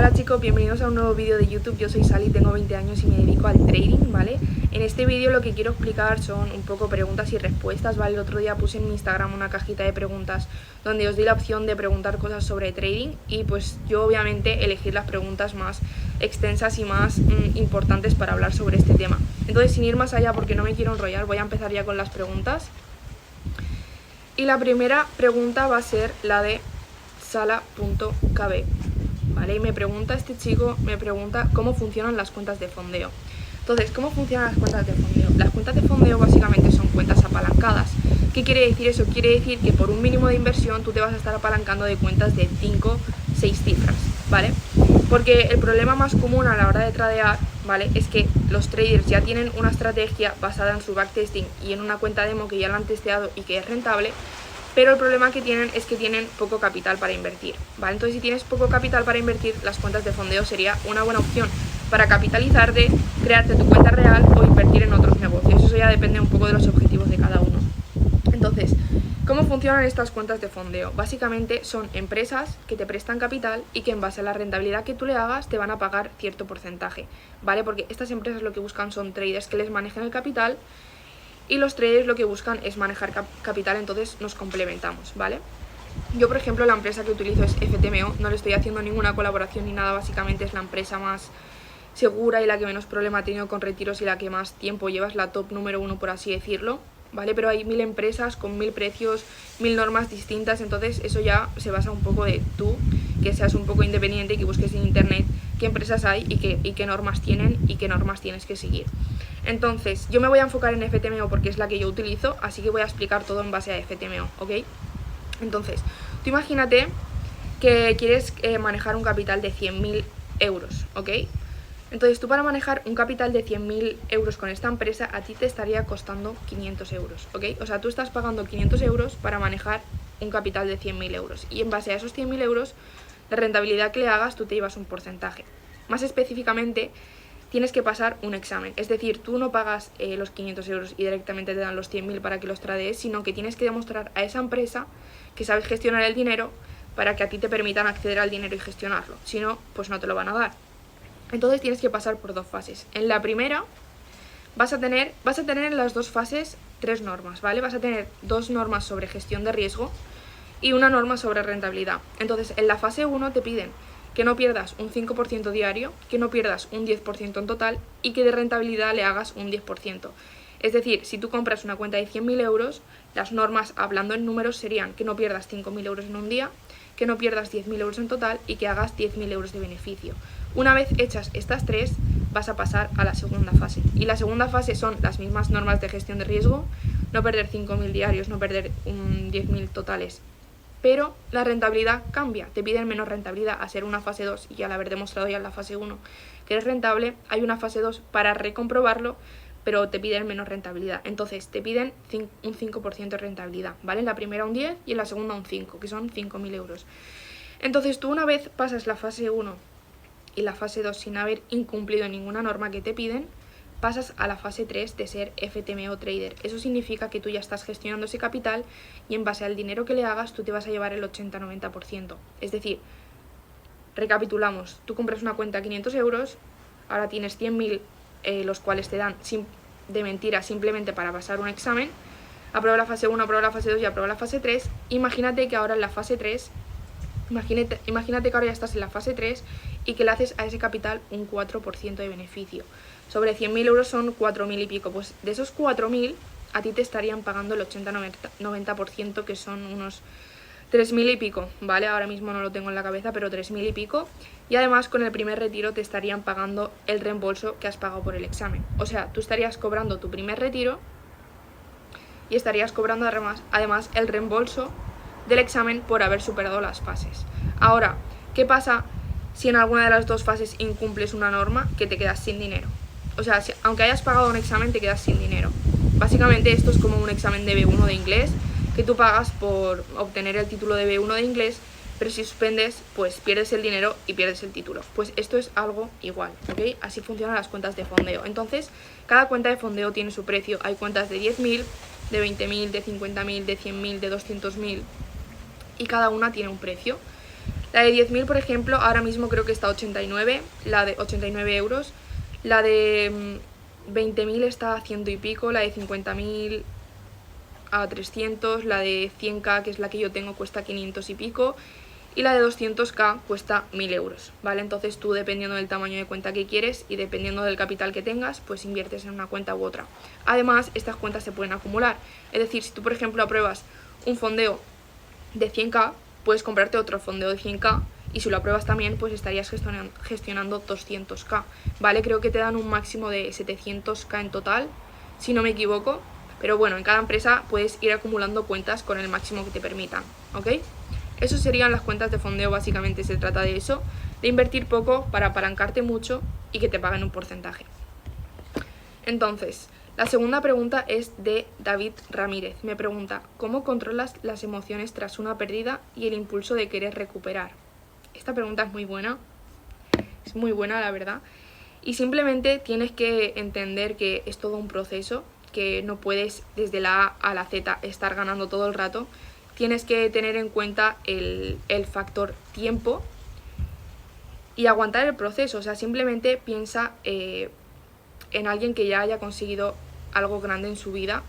Hola chicos, bienvenidos a un nuevo vídeo de YouTube. Yo soy Sally, tengo 20 años y me dedico al trading, ¿vale? En este vídeo lo que quiero explicar son un poco preguntas y respuestas, ¿vale? El otro día puse en mi Instagram una cajita de preguntas donde os di la opción de preguntar cosas sobre trading y pues yo obviamente elegí las preguntas más extensas y más importantes para hablar sobre este tema. Entonces, sin ir más allá porque no me quiero enrollar, voy a empezar ya con las preguntas. Y la primera pregunta va a ser la de sala.kb. ¿Vale? Y me pregunta este chico, cómo funcionan las cuentas de fondeo. Entonces, ¿cómo funcionan las cuentas de fondeo? Las cuentas de fondeo básicamente son cuentas apalancadas. ¿Qué quiere decir eso? Quiere decir que por un mínimo de inversión tú te vas a estar apalancando de cuentas de 5, 6 cifras, ¿vale? Porque el problema más común a la hora de tradear, ¿vale? Es que los traders ya tienen una estrategia basada en su backtesting y en una cuenta demo que ya la han testeado y que es rentable, pero el problema que tienen es que tienen poco capital para invertir, ¿vale? Entonces, si tienes poco capital para invertir, las cuentas de fondeo sería una buena opción para capitalizarte, crearte tu cuenta real o invertir en otros negocios. Eso ya depende un poco de los objetivos de cada uno. Entonces, ¿cómo funcionan estas cuentas de fondeo? Básicamente son empresas que te prestan capital y que en base a la rentabilidad que tú le hagas te van a pagar cierto porcentaje, ¿vale? Porque estas empresas lo que buscan son traders que les manejen el capital y los traders lo que buscan es manejar capital, entonces nos complementamos, ¿vale? Yo, por ejemplo, la empresa que utilizo es FTMO, no le estoy haciendo ninguna colaboración ni nada, básicamente es la empresa más segura y la que menos problema ha tenido con retiros y la que más tiempo lleva, es la top número 1, por así decirlo, ¿vale? Pero hay 1000 empresas con 1000 precios, 1000 normas distintas, entonces eso ya se basa un poco de tú, que seas un poco independiente y que busques en internet qué empresas hay y qué normas tienen y qué normas tienes que seguir. Entonces, yo me voy a enfocar en FTMO porque es la que yo utilizo, así que voy a explicar todo en base a FTMO, ¿ok? Entonces, tú imagínate que quieres manejar un capital de 100.000 euros, ¿ok? Entonces, tú para manejar un capital de 100.000 euros con esta empresa, a ti te estaría costando 500 euros, ¿ok? O sea, tú estás pagando 500 euros para manejar un capital de 100.000 euros. Y en base a esos 100.000 euros, la rentabilidad que le hagas, tú te llevas un porcentaje. Más específicamente, tienes que pasar un examen. Es decir, tú no pagas los 500 euros y directamente te dan los 100.000 para que los tradees, sino que tienes que demostrar a esa empresa que sabes gestionar el dinero para que a ti te permitan acceder al dinero y gestionarlo. Si no, pues no te lo van a dar. Entonces tienes que pasar por dos fases. En la primera vas a tener en las dos fases 3 normas, ¿vale? Vas a tener 2 normas sobre gestión de riesgo y una norma sobre rentabilidad. Entonces, en la fase 1 te piden que no pierdas un 5% diario, que no pierdas un 10% en total y que de rentabilidad le hagas un 10%. Es decir, si tú compras una cuenta de 100.000 euros, las normas, hablando en números, serían que no pierdas 5.000 euros en un día, que no pierdas 10.000 euros en total y que hagas 10.000 euros de beneficio. Una vez hechas estas 3, vas a pasar a la segunda fase. Y la segunda fase son las mismas normas de gestión de riesgo, no perder 5.000 diarios, no perder 10.000 totales. Pero la rentabilidad cambia, te piden menos rentabilidad a ser una fase 2 y al haber demostrado ya en la fase 1 que eres rentable, hay una fase 2 para recomprobarlo, pero te piden menos rentabilidad. Entonces te piden un 5% de rentabilidad, ¿vale? En la primera un 10 y en la segunda un 5, que son 5.000 euros. Entonces tú una vez pasas la fase 1 y la fase 2 sin haber incumplido ninguna norma que te piden, pasas a la fase 3 de ser FTMO Trader. Eso significa que tú ya estás gestionando ese capital y en base al dinero que le hagas tú te vas a llevar el 80-90%. Es decir, recapitulamos, tú compras una cuenta a 500 euros, ahora tienes 100.000, los cuales te dan de mentira simplemente para pasar un examen, aprueba la fase 1, aprueba la fase 2 y aprueba la fase 3. Imagínate que ahora en la fase 3, imagínate que ahora ya estás en la fase 3 y que le haces a ese capital un 4% de beneficio. Sobre 100.000 euros son 4.000 y pico, pues de esos 4.000 a ti te estarían pagando el 80-90%, que son unos 3.000 y pico, ¿vale? Ahora mismo no lo tengo en la cabeza, pero 3.000 y pico. Y además con el primer retiro te estarían pagando el reembolso que has pagado por el examen. O sea, tú estarías cobrando tu primer retiro y estarías cobrando además el reembolso del examen por haber superado las fases. Ahora, ¿qué pasa si en alguna de las dos fases incumples una norma? Que te quedas sin dinero. O sea, aunque hayas pagado un examen, te quedas sin dinero. Básicamente esto es como un examen de B1 de inglés, que tú pagas por obtener el título de B1 de inglés, pero si suspendes, pues pierdes el dinero y pierdes el título. Pues esto es algo igual, ¿ok? Así funcionan las cuentas de fondeo. Entonces, cada cuenta de fondeo tiene su precio. Hay cuentas de 10.000, de 20.000, de 50.000, de 100.000, de 200.000 y cada una tiene un precio. La de 10.000, por ejemplo, ahora mismo creo que está a 89, la de 89 euros. La de 20.000 está a 100 y pico, la de 50.000 a 300, la de 100k, que es la que yo tengo, cuesta 500 y pico, y la de 200k cuesta 1.000 euros, ¿vale? Entonces tú, dependiendo del tamaño de cuenta que quieres y dependiendo del capital que tengas, pues inviertes en una cuenta u otra. Además, estas cuentas se pueden acumular, es decir, si tú, por ejemplo, apruebas un fondeo de 100k, puedes comprarte otro fondeo de 100k, y si lo apruebas también, pues estarías gestionando 200k, ¿vale? Creo que te dan un máximo de 700k en total, si no me equivoco. Pero bueno, en cada empresa puedes ir acumulando cuentas con el máximo que te permitan, ¿ok? Eso serían las cuentas de fondeo, básicamente se trata de eso, de invertir poco para apalancarte mucho y que te paguen un porcentaje. Entonces, la segunda pregunta es de David Ramírez. Me pregunta, ¿cómo controlas las emociones tras una pérdida y el impulso de querer recuperar? Esta pregunta es muy buena la verdad, y simplemente tienes que entender que es todo un proceso, que no puedes desde la A a la Z estar ganando todo el rato. Tienes que tener en cuenta el factor tiempo y aguantar el proceso. O sea, simplemente piensa en alguien que ya haya conseguido algo grande en su vida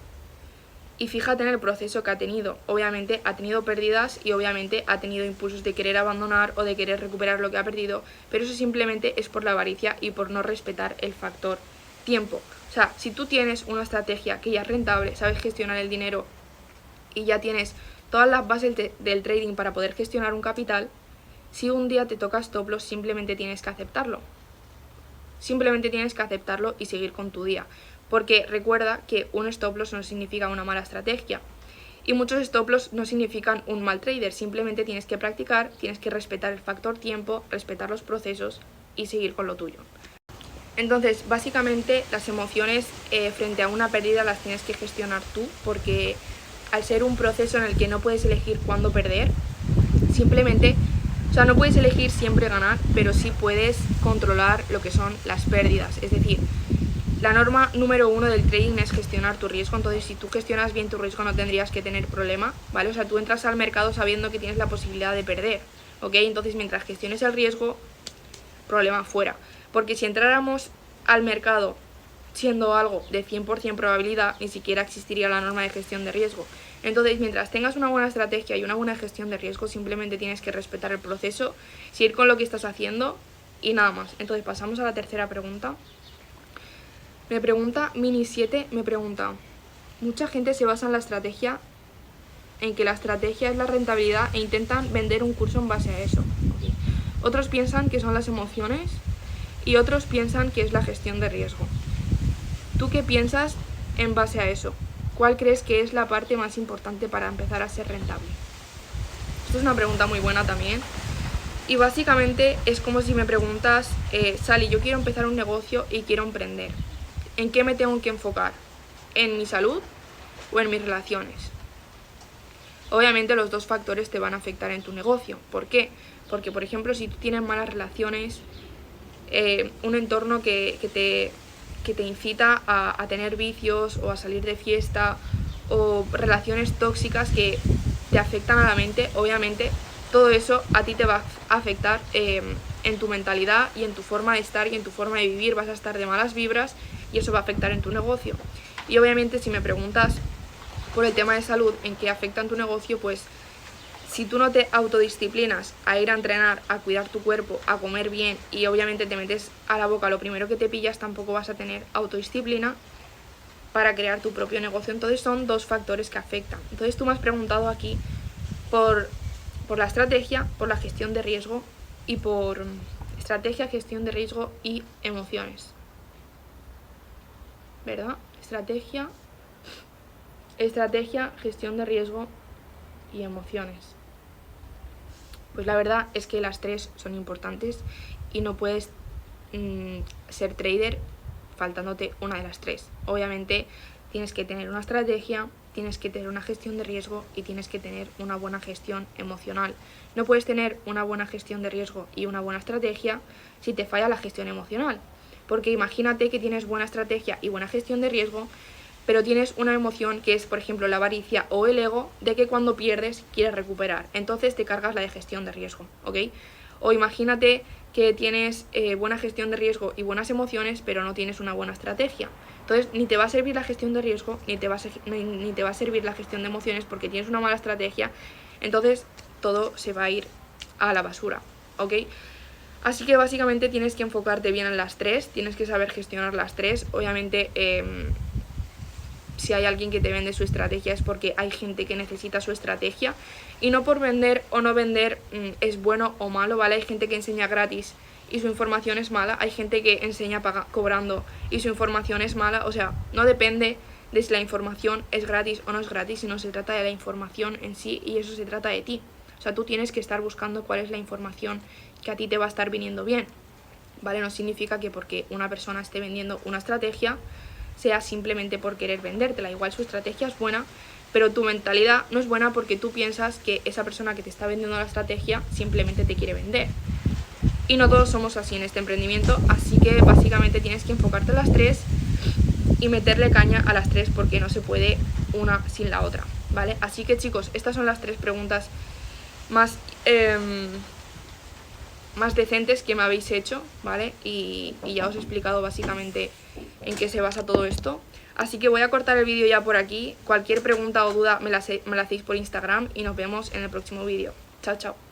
y fíjate en el proceso que ha tenido. Obviamente ha tenido pérdidas y obviamente ha tenido impulsos de querer abandonar o de querer recuperar lo que ha perdido, pero eso simplemente es por la avaricia y por no respetar el factor tiempo. O sea, si tú tienes una estrategia que ya es rentable, sabes gestionar el dinero y ya tienes todas las bases del trading para poder gestionar un capital, si un día te toca stop loss, simplemente tienes que aceptarlo. Simplemente tienes que aceptarlo y seguir con tu día. Porque recuerda que un stop loss no significa una mala estrategia. Y muchos stop loss no significan un mal trader. Simplemente tienes que practicar, tienes que respetar el factor tiempo, respetar los procesos y seguir con lo tuyo. Entonces, básicamente, las emociones frente a una pérdida las tienes que gestionar tú, porque al ser un proceso en el que no puedes elegir cuándo perder, simplemente, o sea, no puedes elegir siempre ganar, pero sí puedes controlar lo que son las pérdidas. Es decir, la norma número 1 del trading es gestionar tu riesgo. Entonces, si tú gestionas bien tu riesgo, no tendrías que tener problema, ¿vale? O sea, tú entras al mercado sabiendo que tienes la posibilidad de perder, ¿ok? Entonces, mientras gestiones el riesgo, problema fuera. Porque si entráramos al mercado siendo algo de 100% probabilidad, ni siquiera existiría la norma de gestión de riesgo. Entonces, mientras tengas una buena estrategia y una buena gestión de riesgo, simplemente tienes que respetar el proceso, seguir con lo que estás haciendo y nada más. Entonces, pasamos a la tercera pregunta. Me pregunta Mini7, me pregunta, mucha gente se basa en la estrategia, en que la estrategia es la rentabilidad e intentan vender un curso en base a eso. Otros piensan que son las emociones y otros piensan que es la gestión de riesgo. ¿Tú qué piensas en base a eso? ¿Cuál crees que es la parte más importante para empezar a ser rentable? Esto es una pregunta muy buena también. Y básicamente es como si me preguntas, Sally, yo quiero empezar un negocio y quiero emprender. ¿En qué me tengo que enfocar? ¿En mi salud o en mis relaciones? Obviamente los dos factores te van a afectar en tu negocio. ¿Por qué? Porque, por ejemplo, si tú tienes malas relaciones, un entorno que te incita a tener vicios o a salir de fiesta o relaciones tóxicas que te afectan a la mente, obviamente todo eso a ti te va a afectar en tu mentalidad y en tu forma de estar y en tu forma de vivir. Vas a estar de malas vibras y eso va a afectar en tu negocio. Y obviamente si me preguntas por el tema de salud, en qué afecta en tu negocio, pues si tú no te autodisciplinas a ir a entrenar, a cuidar tu cuerpo, a comer bien y obviamente te metes a la boca lo primero que te pillas, tampoco vas a tener autodisciplina para crear tu propio negocio. Entonces son dos factores que afectan. Entonces tú me has preguntado aquí por la estrategia, por la gestión de riesgo y por estrategia, gestión de riesgo y emociones, ¿verdad? Estrategia, gestión de riesgo y emociones. Pues la verdad es que las tres son importantes y no puedes ser trader faltándote una de las tres. Obviamente tienes que tener una estrategia, tienes que tener una gestión de riesgo y tienes que tener una buena gestión emocional. No puedes tener una buena gestión de riesgo y una buena estrategia si te falla la gestión emocional. Porque imagínate que tienes buena estrategia y buena gestión de riesgo, pero tienes una emoción que es, por ejemplo, la avaricia o el ego, de que cuando pierdes quieres recuperar. Entonces te cargas la de gestión de riesgo, ¿ok? O imagínate que tienes buena gestión de riesgo y buenas emociones, pero no tienes una buena estrategia. Entonces ni te va a servir la gestión de riesgo, ni te va a servir la gestión de emociones porque tienes una mala estrategia. Entonces todo se va a ir a la basura, ¿ok? Así que básicamente tienes que enfocarte bien en las tres, tienes que saber gestionar las tres. Obviamente si hay alguien que te vende su estrategia es porque hay gente que necesita su estrategia, y no por vender o no vender es bueno o malo, ¿vale? Hay gente que enseña gratis y su información es mala, hay gente que enseña cobrando y su información es mala. O sea, no depende de si la información es gratis o no es gratis, sino se trata de la información en sí, y eso se trata de ti. O sea, tú tienes que estar buscando cuál es la información que a ti te va a estar viniendo bien, ¿vale? No significa que porque una persona esté vendiendo una estrategia sea simplemente por querer vendértela. Igual su estrategia es buena, pero tu mentalidad no es buena porque tú piensas que esa persona que te está vendiendo la estrategia simplemente te quiere vender. Y no todos somos así en este emprendimiento, así que básicamente tienes que enfocarte en las tres y meterle caña a las tres, porque no se puede una sin la otra, ¿vale? Así que chicos, estas son las tres preguntas más decentes que me habéis hecho, ¿vale? Y ya os he explicado básicamente en qué se basa todo esto. Así que voy a cortar el vídeo ya por aquí. Cualquier pregunta o duda me la hacéis por Instagram y nos vemos en el próximo vídeo. Chao, chao.